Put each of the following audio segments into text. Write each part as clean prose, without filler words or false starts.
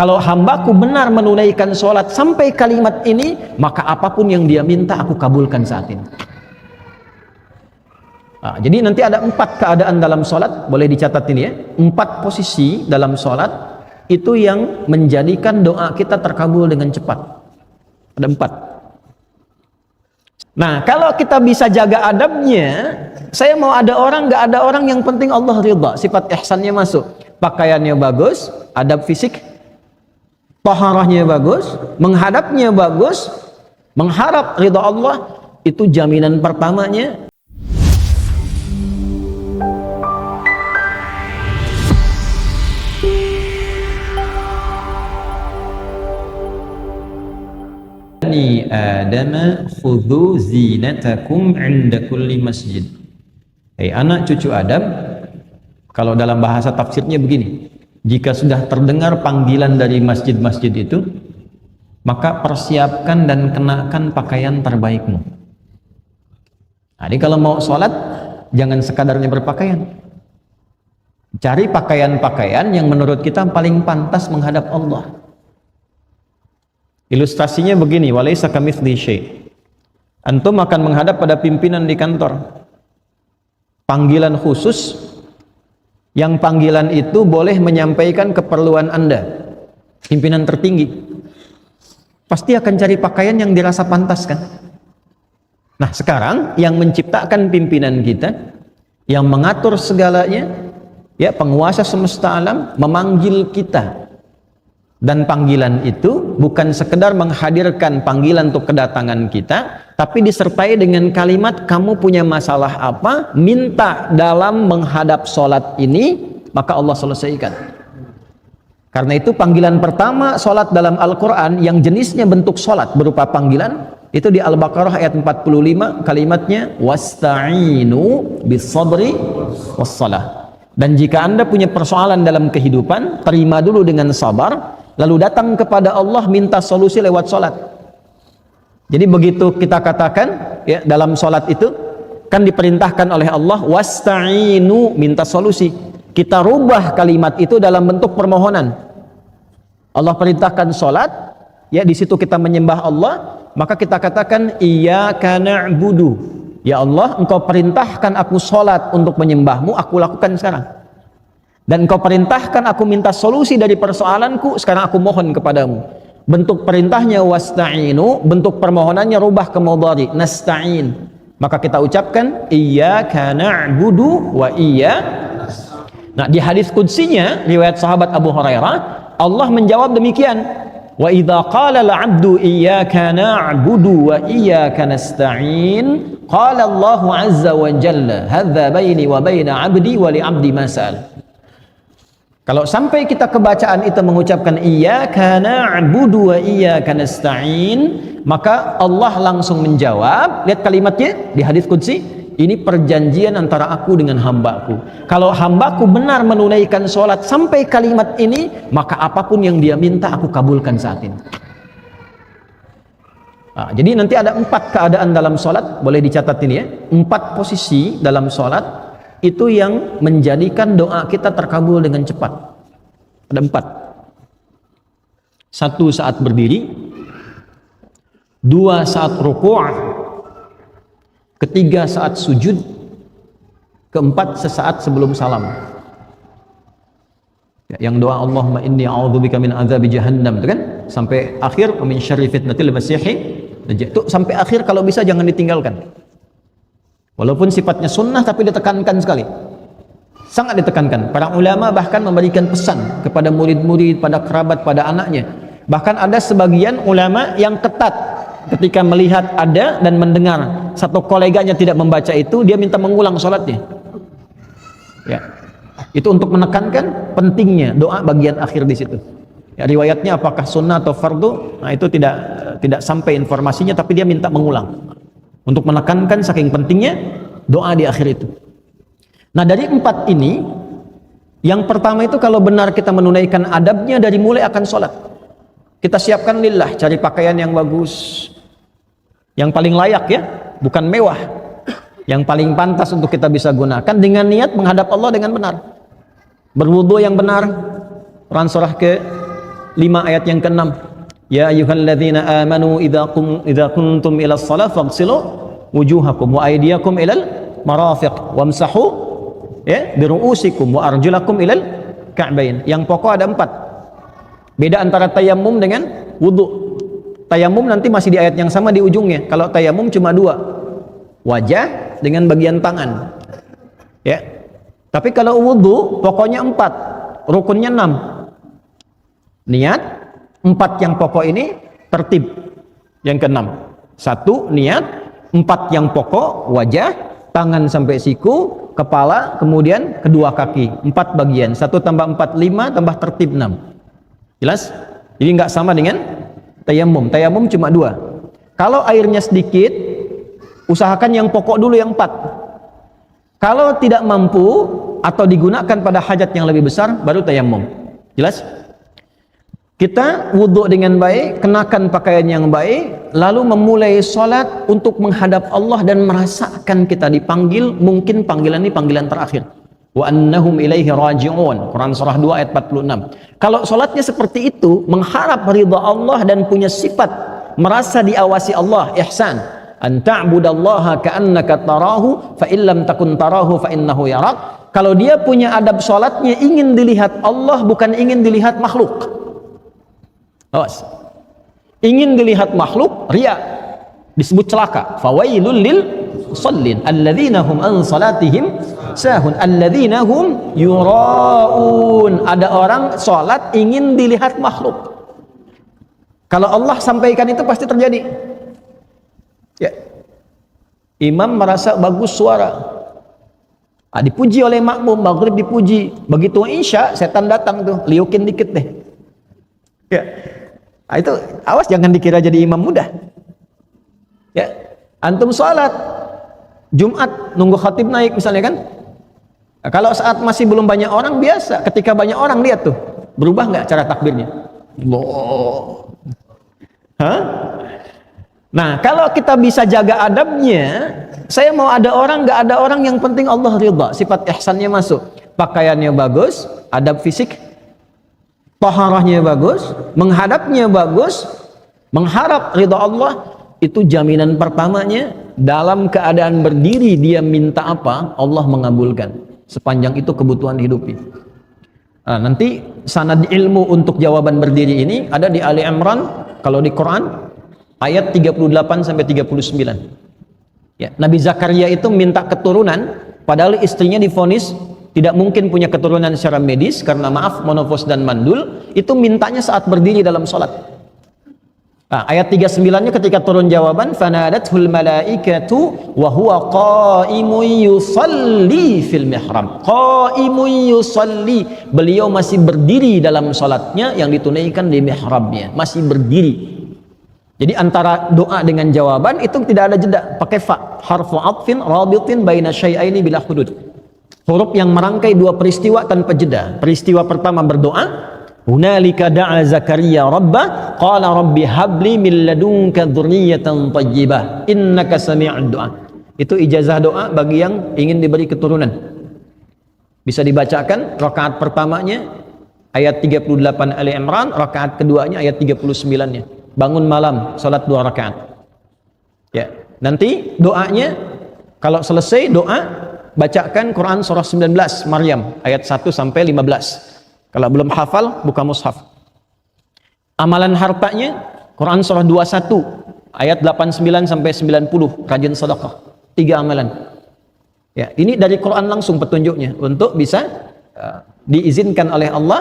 Kalau hambaku benar menunaikan sholat sampai kalimat ini, maka apapun yang dia minta aku kabulkan saat ini. Nah, jadi nanti ada 4 keadaan dalam sholat, boleh dicatat ini ya, 4 posisi dalam sholat itu yang menjadikan doa kita terkabul dengan cepat. Ada 4. Nah, kalau kita bisa jaga adabnya, saya mau ada orang, nggak ada orang, yang penting Allah ridha, sifat ihsannya masuk, pakaiannya bagus, adab fisik, taharahnya bagus, menghadapnya bagus, mengharap ridha Allah, itu jaminan pertamanya. Bani Adam khudhu zinatakum 'inda kulli masjid. Hai anak cucu Adam, kalau dalam bahasa tafsirnya begini, jika sudah terdengar panggilan dari masjid-masjid itu, maka persiapkan dan kenakan pakaian terbaikmu. Jadi kalau mau sholat, jangan sekadarnya berpakaian, cari pakaian-pakaian yang menurut kita paling pantas menghadap Allah. Ilustrasinya begini, walaysa kamitslihi syai'. Antum akan menghadap pada pimpinan di kantor, panggilan khusus, yang panggilan itu boleh menyampaikan keperluan Anda, pimpinan tertinggi, pasti akan cari pakaian yang dirasa pantas kan. Nah sekarang yang menciptakan pimpinan kita, yang mengatur segalanya, ya penguasa semesta alam, memanggil kita. Dan panggilan itu bukan sekedar menghadirkan panggilan untuk kedatangan kita, tapi disertai dengan kalimat, kamu punya masalah apa, minta dalam menghadap sholat ini, maka Allah selesaikan. Karena itu panggilan pertama sholat dalam Al-Quran yang jenisnya bentuk sholat berupa panggilan, itu di Al-Baqarah ayat 45, kalimatnya wasta'inu bis-sabri was-salah. Dan jika Anda punya persoalan dalam kehidupan, terima dulu dengan sabar, lalu datang kepada Allah minta solusi lewat sholat. Jadi begitu kita katakan ya, dalam sholat itu kan diperintahkan oleh Allah wasta'inu, minta solusi. Kita rubah kalimat itu dalam bentuk permohonan. Allah perintahkan sholat, ya di situ kita menyembah Allah, maka kita katakan iyyaka na'budu, ya Allah engkau perintahkan aku sholat untuk menyembahmu, aku lakukan sekarang. Dan engkau perintahkan aku minta solusi dari persoalanku, sekarang aku mohon kepadamu. Bentuk perintahnya wasta'inu, bentuk permohonannya rubah ke mudhari, nasta'in. Maka kita ucapkan iyyaka na'budu wa Nah di hadis qudsinya riwayat sahabat Abu Hurairah, Allah menjawab demikian, wa idza qala al-'abdu iyyaka na'budu wa iyyaka nasta'in qala Allahu 'azza wa jalla hadza baini wa baina 'abdi wa li 'abdi ma sa'al. Kalau sampai kita kebacaan itu mengucapkan iyyaka na'budu wa iyyaka nasta'in, maka Allah langsung menjawab. Lihat kalimatnya di hadis qudsi, ini perjanjian antara aku dengan hambaku. Kalau hambaku benar menunaikan sholat sampai kalimat ini, maka apapun yang dia minta aku kabulkan saat ini. Nah, jadi nanti ada 4 keadaan dalam sholat, boleh dicatat ini ya, 4 posisi dalam sholat itu yang menjadikan doa kita terkabul dengan cepat. Ada 4. 1 saat berdiri, 2 saat ruku', 3 saat sujud, 4 sesaat sebelum salam. Yang doa Allahumma inni a'udzubika min adzabi jahannam, itu kan sampai akhir, min syarri fitnatil masiihid dajjal. Itu sampai akhir kalau bisa jangan ditinggalkan. Walaupun sifatnya sunnah tapi ditekankan sekali, sangat ditekankan. Para ulama bahkan memberikan pesan kepada murid-murid, pada kerabat, pada anaknya. Bahkan ada sebagian ulama yang ketat ketika melihat ada dan mendengar satu koleganya tidak membaca itu, dia minta mengulang sholatnya. Ya, itu untuk menekankan pentingnya doa bagian akhir di situ. Ya, riwayatnya apakah sunnah atau fardu, nah itu tidak sampai informasinya, tapi dia minta mengulang untuk menekankan saking pentingnya doa di akhir itu. Nah dari 4 ini, yang pertama itu kalau benar kita menunaikan adabnya dari mulai akan sholat, kita siapkan lillah, cari pakaian yang bagus, yang paling layak ya, bukan mewah, yang paling pantas untuk kita bisa gunakan, dengan niat menghadap Allah dengan benar, berwudu yang benar, Quran surah ke 5 ayat yang ke-6. Ya ayyuhalladzina amanu idza kuntum ila shalah faghsilu wujuhakum wa aydiyakum ilal marafiq wamsahu ya bi ru'usikum wa arjulakum ilal ka'bain. Yang pokok ada 4. Beda antara tayammum dengan wudu. Tayammum nanti masih di ayat yang sama di ujungnya. Kalau tayammum cuma 2. Wajah dengan bagian tangan. Ya. Tapi kalau wudu pokoknya 4, rukunnya 6. Niat 4 yang pokok ini tertib. Yang ke-6. 1 niat, 4 yang pokok wajah, tangan sampai siku, kepala, kemudian kedua kaki. 4 bagian. 1 tambah 4 5 tambah tertib 6. Jelas? Jadi nggak sama dengan tayammum. Tayammum cuma 2. Kalau airnya sedikit, usahakan yang pokok dulu yang 4. Kalau tidak mampu atau digunakan pada hajat yang lebih besar, baru tayammum. Jelas? Kita wudhu dengan baik, kenakan pakaian yang baik, lalu memulai sholat untuk menghadap Allah dan merasakan kita dipanggil, mungkin panggilan ini panggilan terakhir. Wa annahum ilaihi raji'un. Quran surah 2 ayat 46. Kalau sholatnya seperti itu, mengharap ridha Allah dan punya sifat merasa diawasi Allah, ihsan. An ta'budallaha ka'annaka tarahu fa illam takun tarahu fa innahu yarak. Kalau dia punya adab sholatnya ingin dilihat Allah, bukan ingin dilihat makhluk. Awas. Ingin dilihat makhluk, riya, disebut celaka. Fawailul lil musallin alladzina hum an salatihim sahun alladzina hum yuraun. Ada orang sholat ingin dilihat makhluk. Kalau Allah sampaikan itu pasti terjadi. Ya. Imam merasa bagus suara, dipuji oleh makmum, maghrib dipuji, begitu isya setan datang tuh, liukin dikit deh. Ya. Nah, itu awas jangan dikira jadi imam mudah. Ya. Antum sholat Jumat nunggu khatib naik misalnya kan. Nah, kalau saat masih belum banyak orang biasa, ketika banyak orang lihat tuh, berubah nggak cara takbirnya? Allah. Hah? Nah, kalau kita bisa jaga adabnya, saya mau ada orang, nggak ada orang, yang penting Allah ridha, sifat ihsannya masuk, pakaiannya bagus, adab fisik, taharahnya bagus, menghadapnya bagus, mengharap ridha Allah, itu jaminan pertamanya. Dalam keadaan berdiri dia minta apa, Allah mengabulkan, sepanjang itu kebutuhan hidupnya. Nah, nanti sanad ilmu untuk jawaban berdiri ini ada di Ali Imran, kalau di Quran ayat 38 sampai 39. Ya, Nabi Zakaria itu minta keturunan, padahal istrinya divonis tidak mungkin punya keturunan secara medis karena maaf monofos dan mandul. Itu mintanya saat berdiri dalam sholat. Nah, ayat 39-nya ketika turun jawaban, fanadathul malaikatu wa huwa qaimun yusalli fil mihrab. Qaimun yusalli, beliau masih berdiri dalam sholatnya yang ditunaikan di mihrabnya, masih berdiri. Jadi antara doa dengan jawaban itu tidak ada jeda, pakai fa, harfu atfin rabitin baina syai'aini bila hudud. Huruf yang merangkai 2 peristiwa tanpa jeda. Peristiwa pertama berdoa, hunalika da'a Zakaria rabbah qala rabbi habli min ladunka dzurriyyatan thayyibah innaka sami'ud du'a. Itu ijazah doa bagi yang ingin diberi keturunan. Bisa dibacakan rakaat pertamanya ayat 38 Ali Imran, rakaat keduanya ayat 39-nya. Bangun malam, salat 2 rakaat. Ya, nanti doanya kalau selesai doa bacakan Quran surah 19 Maryam ayat 1 sampai 15. Kalau belum hafal buka mushaf. Amalan hartanya Quran surah 21 ayat 89 sampai 90, rajin sedekah. 3 amalan. Ya, ini dari Quran langsung petunjuknya untuk bisa diizinkan oleh Allah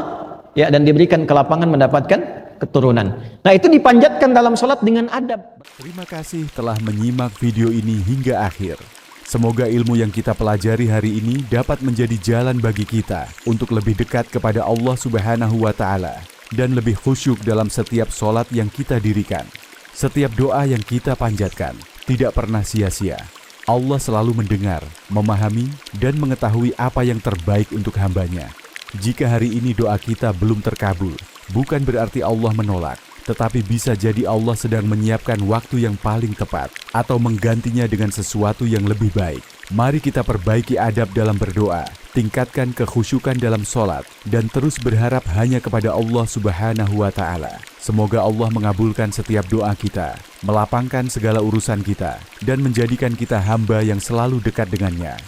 ya dan diberikan kelapangan mendapatkan keturunan. Nah, itu dipanjatkan dalam sholat dengan adab. Terima kasih telah menyimak video ini hingga akhir. Semoga ilmu yang kita pelajari hari ini dapat menjadi jalan bagi kita untuk lebih dekat kepada Allah Subhanahu wa Ta'ala dan lebih khusyuk dalam setiap sholat yang kita dirikan. Setiap doa yang kita panjatkan tidak pernah sia-sia. Allah selalu mendengar, memahami, dan mengetahui apa yang terbaik untuk hambanya. Jika hari ini doa kita belum terkabul, bukan berarti Allah menolak, tetapi bisa jadi Allah sedang menyiapkan waktu yang paling tepat atau menggantinya dengan sesuatu yang lebih baik. Mari kita perbaiki adab dalam berdoa, tingkatkan kekhusyukan dalam sholat, dan terus berharap hanya kepada Allah Subhanahu wa Ta'ala. Semoga Allah mengabulkan setiap doa kita, melapangkan segala urusan kita, dan menjadikan kita hamba yang selalu dekat dengannya.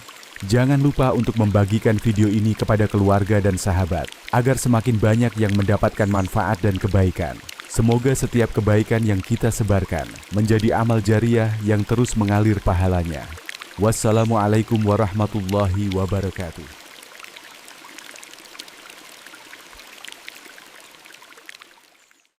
Jangan lupa untuk membagikan video ini kepada keluarga dan sahabat, agar semakin banyak yang mendapatkan manfaat dan kebaikan. Semoga setiap kebaikan yang kita sebarkan menjadi amal jariah yang terus mengalir pahalanya. Wassalamualaikum warahmatullahi wabarakatuh.